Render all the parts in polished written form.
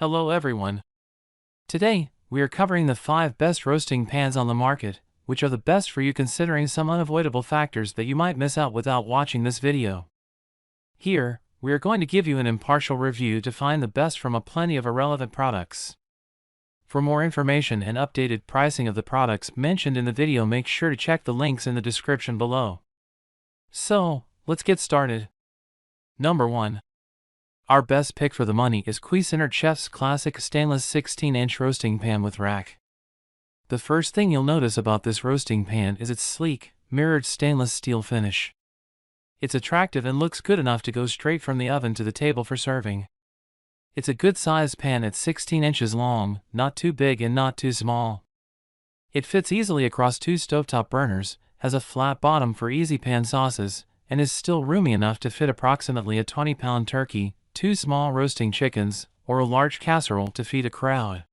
Hello everyone. Today, we are covering the 5 best roasting pans on the market, which are the best for you considering some unavoidable factors that you might miss out without watching this video. Here, we are going to give you an impartial review to find the best from a plenty of irrelevant products. For more information and updated pricing of the products mentioned in the video, make sure to check the links in the description below. So, let's get started. Number 1. Our best pick for the money is Cuisinart Chef's Classic Stainless 16-inch Roasting Pan with Rack. The first thing you'll notice about this roasting pan is its sleek, mirrored stainless steel finish. It's attractive and looks good enough to go straight from the oven to the table for serving. It's a good-sized pan at 16 inches long, not too big and not too small. It fits easily across 2 stovetop burners, has a flat bottom for easy pan sauces, and is still roomy enough to fit approximately a 20-pound turkey, 2 small roasting chickens, or a large casserole to feed a crowd.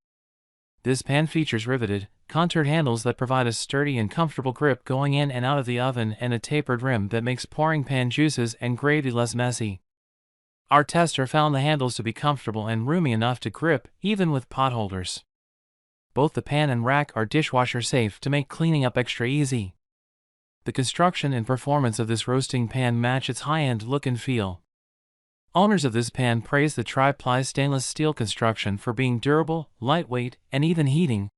This pan features riveted, contoured handles that provide a sturdy and comfortable grip going in and out of the oven, and a tapered rim that makes pouring pan juices and gravy less messy. Our tester found the handles to be comfortable and roomy enough to grip even with pot holders. Both the pan and rack are dishwasher safe to make cleaning up extra easy. The construction and performance of this roasting pan match its high-end look and feel. Owners of this pan praise the tri-ply stainless steel construction for being durable, lightweight, and even heating.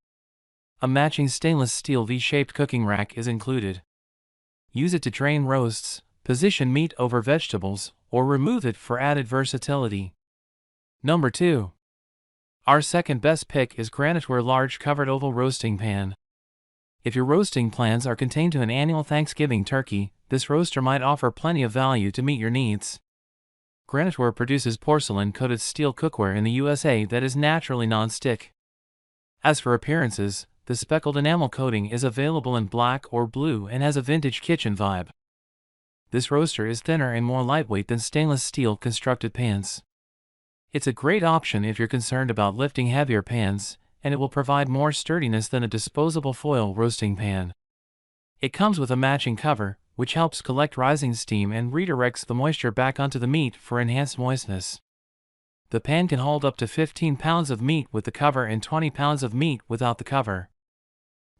A matching stainless steel V-shaped cooking rack is included. Use it to drain roasts, position meat over vegetables, or remove it for added versatility. Number 2. Our second best pick is GraniteWare Large Covered Oval Roasting Pan. If your roasting plans are contained to an annual Thanksgiving turkey, this roaster might offer plenty of value to meet your needs. GraniteWare produces porcelain-coated steel cookware in the USA that is naturally non-stick. As for appearances, the speckled enamel coating is available in black or blue and has a vintage kitchen vibe. This roaster is thinner and more lightweight than stainless steel constructed pans. It's a great option if you're concerned about lifting heavier pans, and it will provide more sturdiness than a disposable foil roasting pan. It comes with a matching cover, which helps collect rising steam and redirects the moisture back onto the meat for enhanced moistness. The pan can hold up to 15 pounds of meat with the cover and 20 pounds of meat without the cover.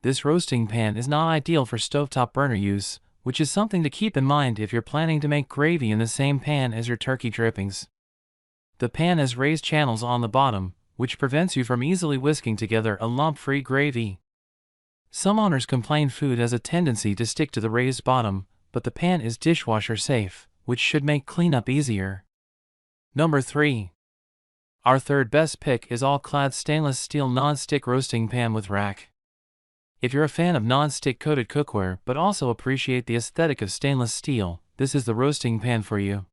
This roasting pan is not ideal for stovetop burner use, which is something to keep in mind if you're planning to make gravy in the same pan as your turkey drippings. The pan has raised channels on the bottom, which prevents you from easily whisking together a lump-free gravy. Some owners complain food has a tendency to stick to the raised bottom, but the pan is dishwasher safe, which should make cleanup easier. Number 3. Our third best pick is All-Clad Stainless Steel Non-Stick Roasting Pan with Rack. If you're a fan of non-stick coated cookware but also appreciate the aesthetic of stainless steel, this is the roasting pan for you.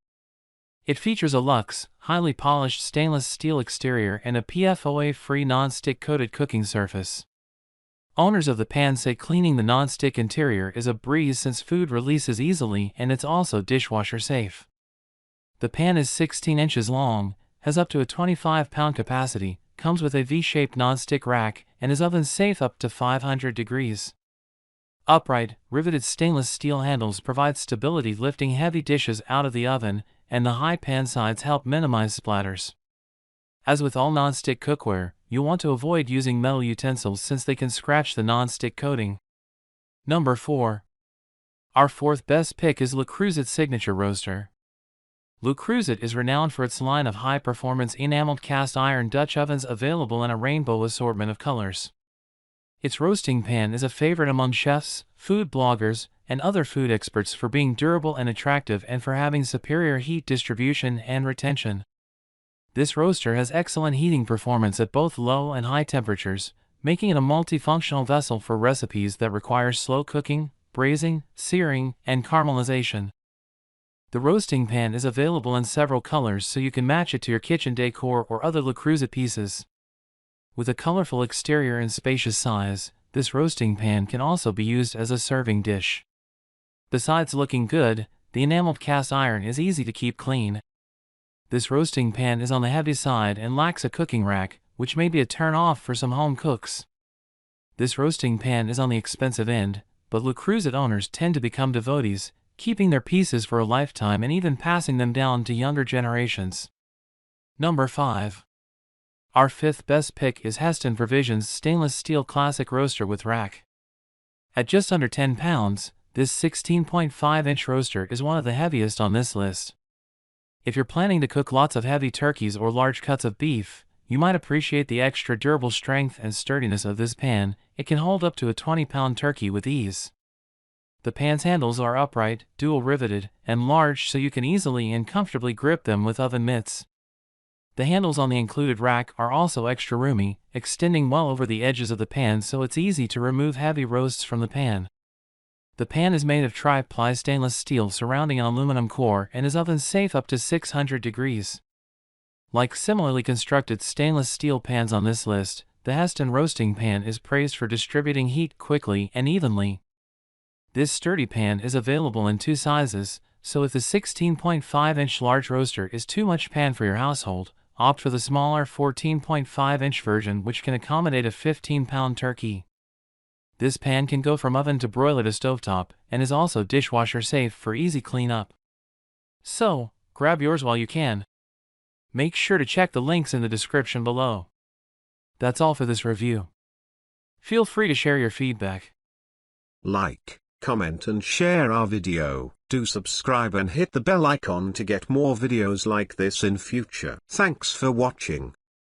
It features a luxe, highly polished stainless steel exterior and a PFOA-free non-stick coated cooking surface. Owners of the pan say cleaning the non-stick interior is a breeze since food releases easily and it's also dishwasher safe. The pan is 16 inches long, has up to a 25-pound capacity, comes with a V-shaped non-stick rack, and is oven safe up to 500 degrees. Upright, riveted stainless steel handles provide stability lifting heavy dishes out of the oven, and the high pan sides help minimize splatters. As with all non-stick cookware, you'll want to avoid using metal utensils since they can scratch the non-stick coating. Number 4. Our fourth best pick is Le Creuset Signature Roaster. Le Creuset is renowned for its line of high-performance enameled cast iron Dutch ovens available in a rainbow assortment of colors. Its roasting pan is a favorite among chefs, food bloggers, and other food experts for being durable and attractive and for having superior heat distribution and retention. This roaster has excellent heating performance at both low and high temperatures, making it a multifunctional vessel for recipes that require slow cooking, braising, searing, and caramelization. The roasting pan is available in several colors so you can match it to your kitchen decor or other Le Creuset pieces. With a colorful exterior and spacious size, this roasting pan can also be used as a serving dish. Besides looking good, the enameled cast iron is easy to keep clean. This roasting pan is on the heavy side and lacks a cooking rack, which may be a turn-off for some home cooks. This roasting pan is on the expensive end, but Le Creuset owners tend to become devotees, keeping their pieces for a lifetime and even passing them down to younger generations. Number 5. Our fifth best pick is Hestan Provisions Stainless Steel Classic Roaster with Rack. At just under 10 pounds, this 16.5-inch roaster is one of the heaviest on this list. If you're planning to cook lots of heavy turkeys or large cuts of beef, you might appreciate the extra durable strength and sturdiness of this pan. It can hold up to a 20-pound turkey with ease. The pan's handles are upright, dual riveted, and large so you can easily and comfortably grip them with oven mitts. The handles on the included rack are also extra roomy, extending well over the edges of the pan so it's easy to remove heavy roasts from the pan. The pan is made of tri-ply stainless steel surrounding an aluminum core and is oven safe up to 600 degrees. Like similarly constructed stainless steel pans on this list, the Hestan roasting pan is praised for distributing heat quickly and evenly. This sturdy pan is available in 2 sizes, so if the 16.5-inch large roaster is too much pan for your household, opt for the smaller 14.5-inch version which can accommodate a 15-pound turkey. This pan can go from oven to broiler to stovetop, and is also dishwasher safe for easy cleanup. So, grab yours while you can. Make sure to check the links in the description below. That's all for this review. Feel free to share your feedback. Like, comment and share our video. Do subscribe and hit the bell icon to get more videos like this in future. Thanks for watching.